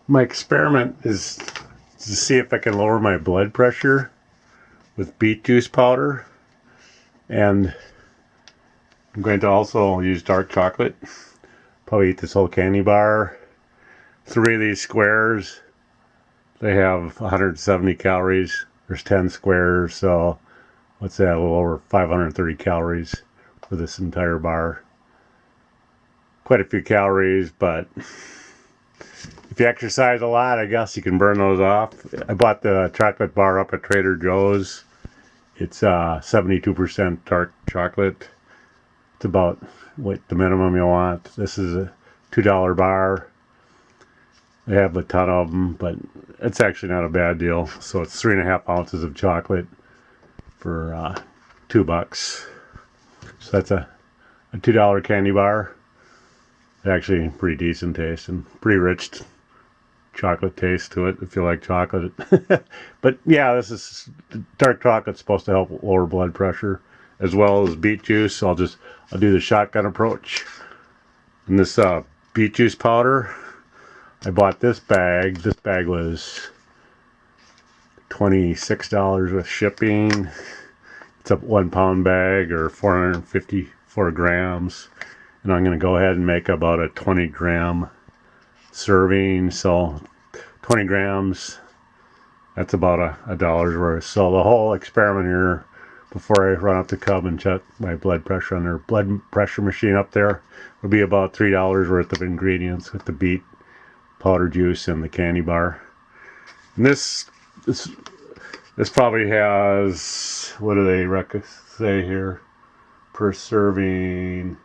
My experiment is to see if I can lower my blood pressure with beet juice powder, and I'm going to also use dark chocolate. Probably eat this whole candy bar. 3 of these squares, they have 170 calories. There's 10 squares, so what's that, a little over 530 calories for this entire bar. Quite a few calories, but if you exercise a lot, I guess you can burn those off. I bought the chocolate bar up at Trader Joe's. It's 72% dark chocolate. It's about what the minimum you want. This is a $2 bar. They have a ton of them, but it's actually not a bad deal. So it's 3.5 ounces of chocolate for $2. So that's a $2 candy bar. Actually pretty decent taste and pretty rich chocolate taste to it if you like chocolate. But yeah, this is dark chocolate's supposed to help lower blood pressure as well as beet juice. So I'll do the shotgun approach. And this beet juice powder, I bought this bag. This bag was $26 with shipping. It's a 1 pound bag or 454 grams. And I'm going to go ahead and make about a 20 gram serving. So 20 grams, that's about a dollar's worth. So the whole experiment here, before I run up to Cub and check my blood pressure on their blood pressure machine up there, will be about $3 worth of ingredients with the beet powder juice and the candy bar. And this probably has, what do they say here, per serving?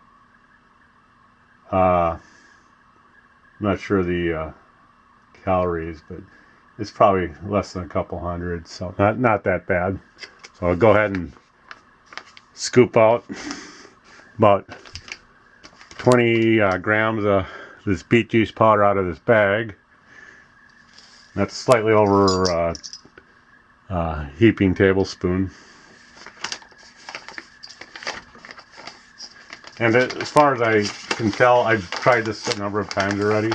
I'm not sure the calories, but it's probably less than a couple hundred, so not that bad. So I'll go ahead and scoop out about 20 grams of this beet juice powder out of this bag. That's slightly over a heaping tablespoon. And as far as I can tell, I've tried this a number of times already.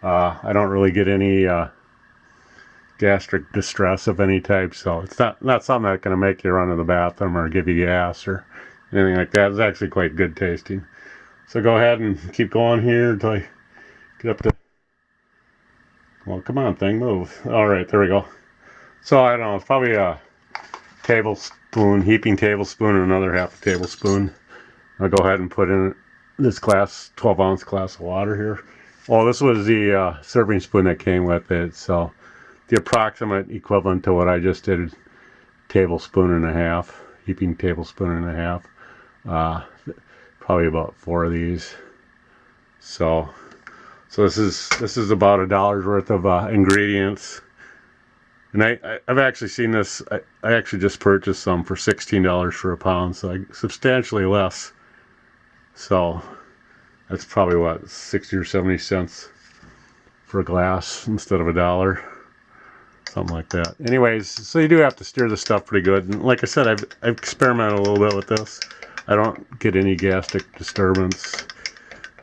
I don't really get any gastric distress of any type, so it's not something that's going to make you run to the bathroom or give you gas or anything like that. It's actually quite good tasting. So go ahead and keep going here until I get up to... Well, come on, thing, move. All right, there we go. So I don't know, it's probably a tablespoon, heaping tablespoon, and another half a tablespoon. I'll go ahead and put in this 12-ounce glass of water here. Well, this was the serving spoon that came with it, so the approximate equivalent to what I just did, tablespoon and a half, heaping tablespoon and a half. Probably about 4 of these. So this is about $1 worth of ingredients. And I've actually seen this. I actually just purchased some for $16 for a pound, so substantially less. So that's probably what, 60 or 70 cents for a glass instead of $1, something like that. Anyways, so you do have to stir the stuff pretty good. And like I said, I've experimented a little bit with this. I don't get any gastric disturbance,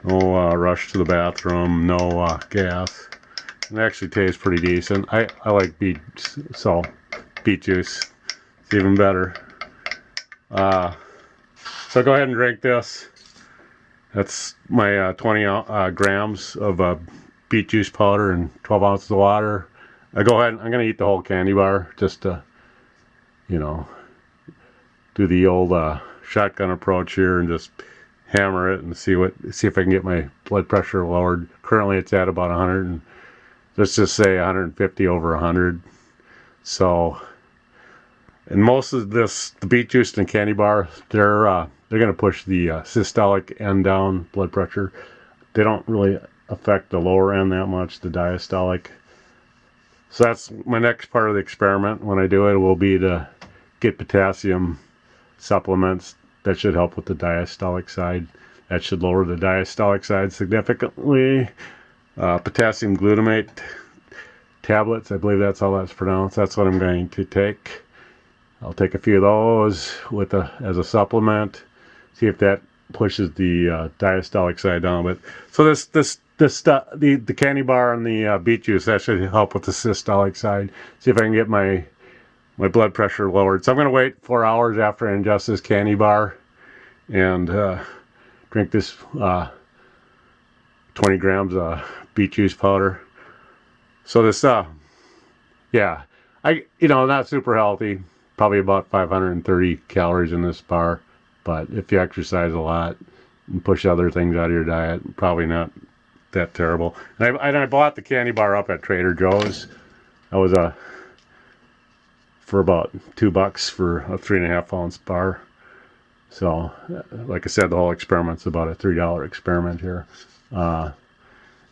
no rush to the bathroom, no gas. It actually tastes pretty decent. I like beet juice. It's even better. So go ahead and drink this. That's my 20 grams of beet juice powder and 12 ounces of water. I'm going to eat the whole candy bar just to, do the old shotgun approach here and just hammer it and see if I can get my blood pressure lowered. Currently it's at about 100 and let's just say 150 over 100. So, and most of this, the beet juice and candy bar, they're going to push the systolic end down, blood pressure. They don't really affect the lower end that much, the diastolic. So that's my next part of the experiment. When I do it, will be to get potassium supplements. That should help with the diastolic side. That should lower the diastolic side significantly. Potassium glutamate tablets, I believe that's how that's pronounced. That's what I'm going to take. I'll take a few of those as a supplement. See if that pushes the diastolic side down a bit. So this this stuff, the candy bar and the beet juice, that should help with the systolic side. See if I can get my blood pressure lowered. So I'm going to wait 4 hours after I ingest this candy bar and drink this 20 grams of beet juice powder. So this, yeah, not super healthy. Probably about 530 calories in this bar. But if you exercise a lot and push other things out of your diet, probably not that terrible. And I bought the candy bar up at Trader Joe's. That was for about $2 for a 3.5 ounce bar. So, like I said, the whole experiment's about a $3 experiment here. And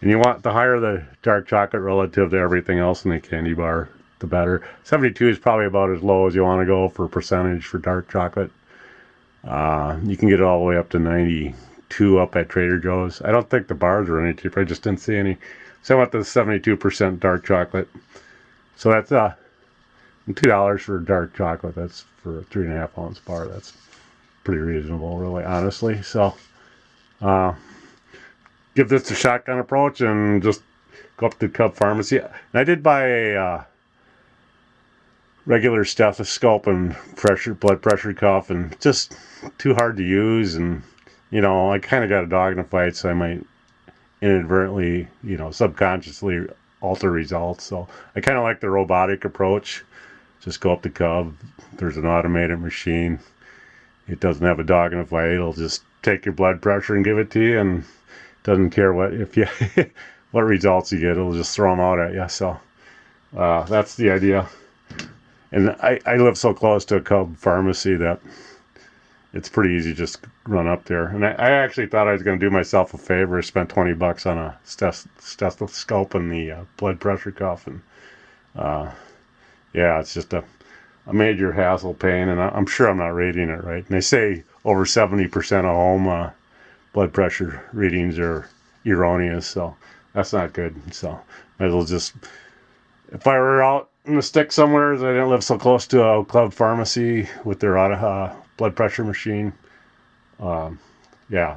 you want, the higher the dark chocolate relative to everything else in the candy bar, the better. 72 is probably about as low as you want to go for percentage for dark chocolate. You can get it all the way up to 92 up at Trader Joe's. I don't think the bars are any cheaper. I just didn't see any. So I went to 72% dark chocolate. So that's $2 for dark chocolate. That's for a 3.5 ounce bar. That's pretty reasonable, really, honestly. So give this a shotgun approach and just go up to Cub Pharmacy. And I did buy a regular stethoscope and blood pressure cuff, and just too hard to use. And I kind of got a dog in a fight, so I might inadvertently, subconsciously alter results. So I kind of like the robotic approach. Just go up to Cub. There's an automated machine. It doesn't have a dog in a fight. It'll just take your blood pressure and give it to you, and doesn't care what results you get. It'll just throw them out at you. So that's the idea. And I live so close to a Cub Pharmacy that it's pretty easy to just run up there. And I actually thought I was going to do myself a favor, spend $20 on a stethoscope and the blood pressure cuff. And yeah, it's just a major hassle pain, and I'm sure I'm not reading it right. And they say over 70% of home blood pressure readings are erroneous, so that's not good. So might as well just, if I were out in the sticks somewhere, I didn't live so close to a Club Pharmacy with their blood pressure machine. Yeah,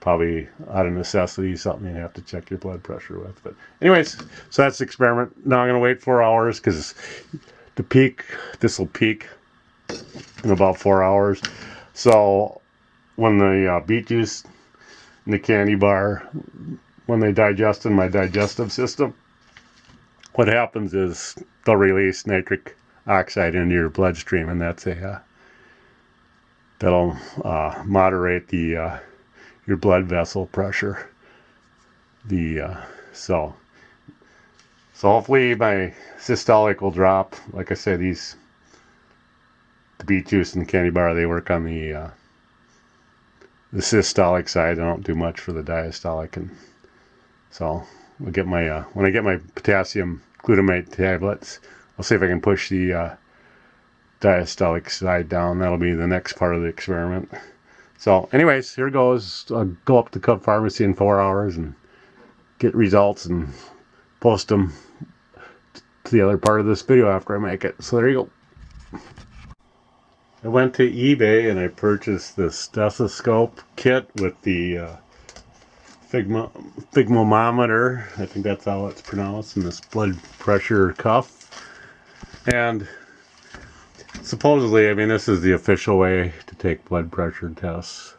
probably out of necessity, something you have to check your blood pressure with. But anyways, so that's the experiment. Now I'm going to wait 4 hours because this will peak in about 4 hours. So when the beet juice and the candy bar, when they digest in my digestive system, what happens is they'll release nitric oxide into your bloodstream, and that'll moderate your blood vessel pressure. So hopefully my systolic will drop. Like I say, the beet juice and the candy bar, they work on the systolic side. They don't do much for the diastolic, and so I'll get my when I get my potassium glutamate tablets, I'll see if I can push the diastolic side down. That'll be the next part of the experiment. So anyways, here goes. I'll go up to Cub Pharmacy in 4 hours and get results and post them to the other part of this video after I make it. So there you go. I went to eBay and I purchased this stethoscope kit with the phygmometer, I think that's how it's pronounced, and this blood pressure cuff. And supposedly, I mean, this is the official way to take blood pressure tests.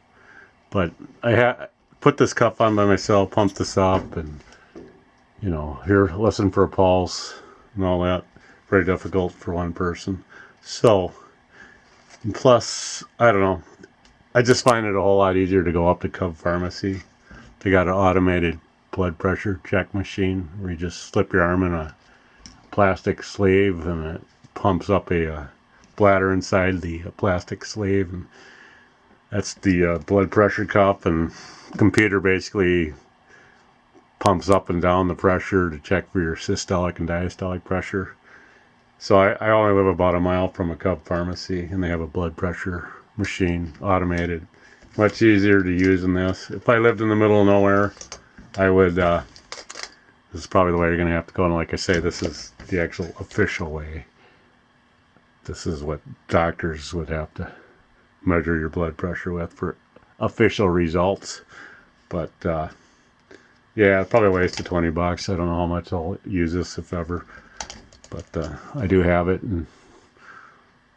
But I put this cuff on by myself, pump this up, and listen for a pulse and all that. Very difficult for one person. So, plus, I don't know, I just find it a whole lot easier to go up to Cub Pharmacy. They got an automated blood pressure check machine where you just slip your arm in a plastic sleeve and it pumps up a bladder inside the plastic sleeve, and that's the blood pressure cuff, and computer basically pumps up and down the pressure to check for your systolic and diastolic pressure. So I only live about a mile from a Cub Pharmacy, and they have a blood pressure machine, automated. Much easier to use than this. If I lived in the middle of nowhere, I would, this is probably the way you're going to have to go. And like I say, this is the actual official way. This is what doctors would have to measure your blood pressure with for official results. But Yeah, probably a waste of 20 bucks. I don't know how much I'll use this if ever, but I do have it. And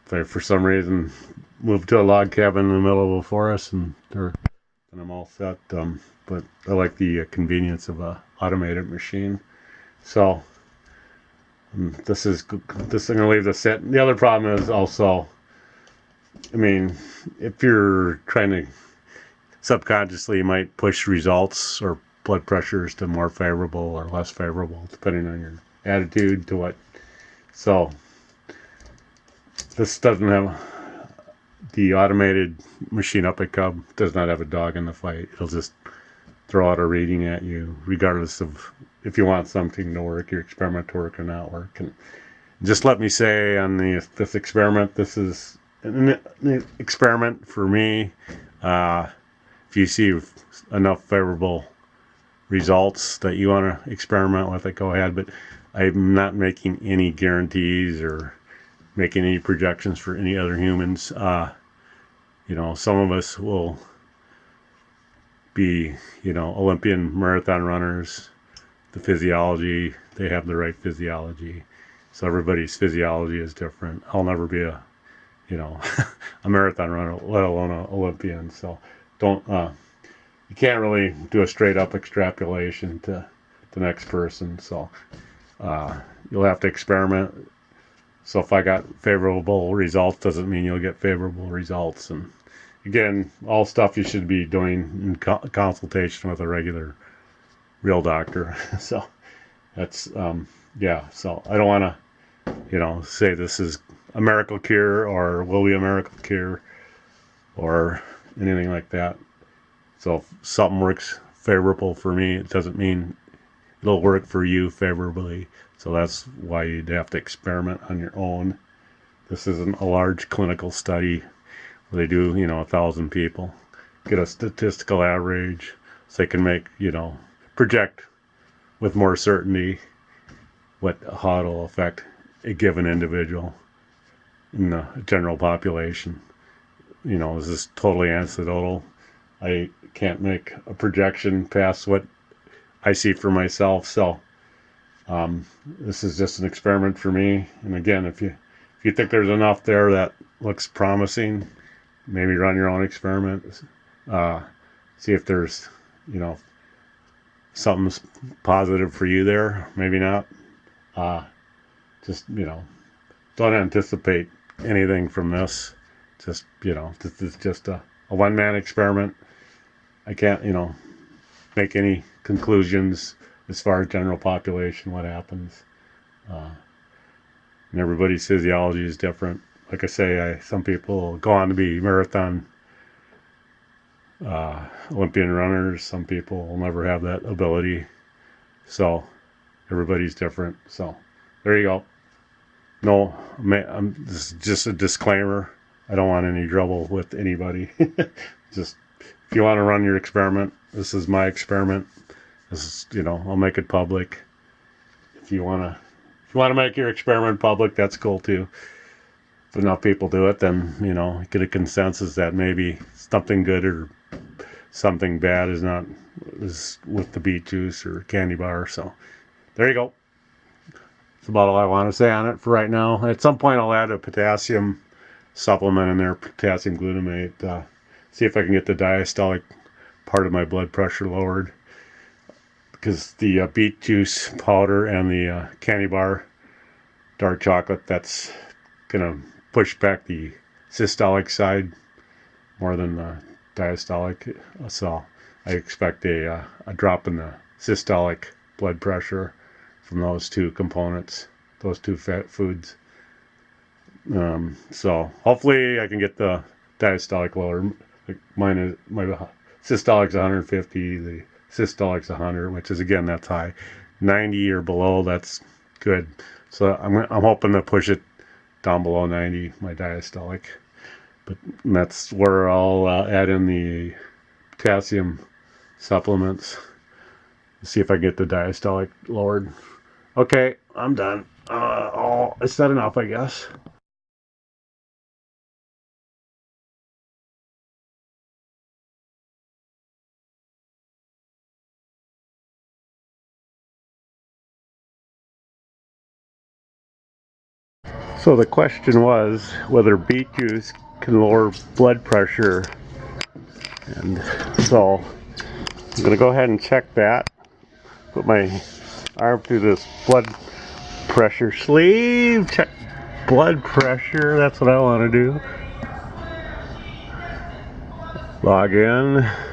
if I, for some reason, move to a log cabin in the middle of a forest and I'm all set. But I like the convenience of a automated machine. So this. I'm gonna leave this sit. The other problem is also, I mean, if you're trying to subconsciously, you might push results or blood pressures to more favorable or less favorable, depending on your attitude to what. So this doesn't have the automated machine up at Cub does not have a dog in the fight. It'll just throw out a reading at you, regardless of if you want something to work, your experiment to work or not work. And just let me say on this experiment, this is an experiment for me. If you see enough favorable results that you want to experiment with it, go ahead. But I'm not making any guarantees or making any projections for any other humans. You know, some of us will be, you know, Olympian marathon runners. The physiology, they have the right physiology. So everybody's physiology is different. I'll never be a, you know, a marathon runner, let alone an Olympian. So don't, you can't really do a straight up extrapolation to the next person. So you'll have to experiment. So if I got favorable results, doesn't mean you'll get favorable results. And again, all stuff you should be doing in consultation with a regular real doctor. So that's yeah. So I don't want to, you know, say this is a miracle cure or will be a miracle cure or anything like that. So if something works favorable for me, it doesn't mean it'll work for you favorably. So that's why you'd have to experiment on your own. This isn't a large clinical study where they do, you know, 1,000 people, get a statistical average so they can make, you know, project with more certainty how it'll affect a given individual in the general population. You know, this is totally anecdotal. I can't make a projection past what I see for myself. So this is just an experiment for me. And again, if you think there's enough there that looks promising, maybe run your own experiment. See if there's, you know, something's positive for you there. Maybe not. Just, you know, don't anticipate anything from this. Just, you know, this is just a one-man experiment. I can't, you know, make any conclusions as far as general population, what happens. And everybody's physiology is different. Like I say, some people go on to be marathon Olympian runners. Some people will never have that ability. So everybody's different. So there you go. No, this is just a disclaimer. I don't want any trouble with anybody. Just if you want to run your experiment, this is my experiment. This is, you know, I'll make it public. If you want to make your experiment public, that's cool too. If enough people do it, then, you know, get a consensus that maybe something good or something bad is with the beet juice or candy bar. So there you go. That's about all I want to say on it for right now. At some point, I'll add a potassium supplement in there, potassium glutamate. See if I can get the diastolic part of my blood pressure lowered. Because the beet juice powder and the candy bar dark chocolate, that's going to push back the systolic side more than the diastolic. So I expect a drop in the systolic blood pressure from those two components, those two fat foods. So hopefully I can get the diastolic lower. My systolic's 150, the systolic's 100, which is, again, that's high. 90 or below, that's good. So I'm hoping to push it down below 90, my diastolic. But that's where I'll add in the potassium supplements. See if I get the diastolic lowered. Okay, I'm done. I said enough, I guess. So the question was whether beet juice can lower blood pressure, and so I'm going to go ahead and check that. Put my arm through this blood pressure sleeve, check blood pressure, that's what I want to do. Log in.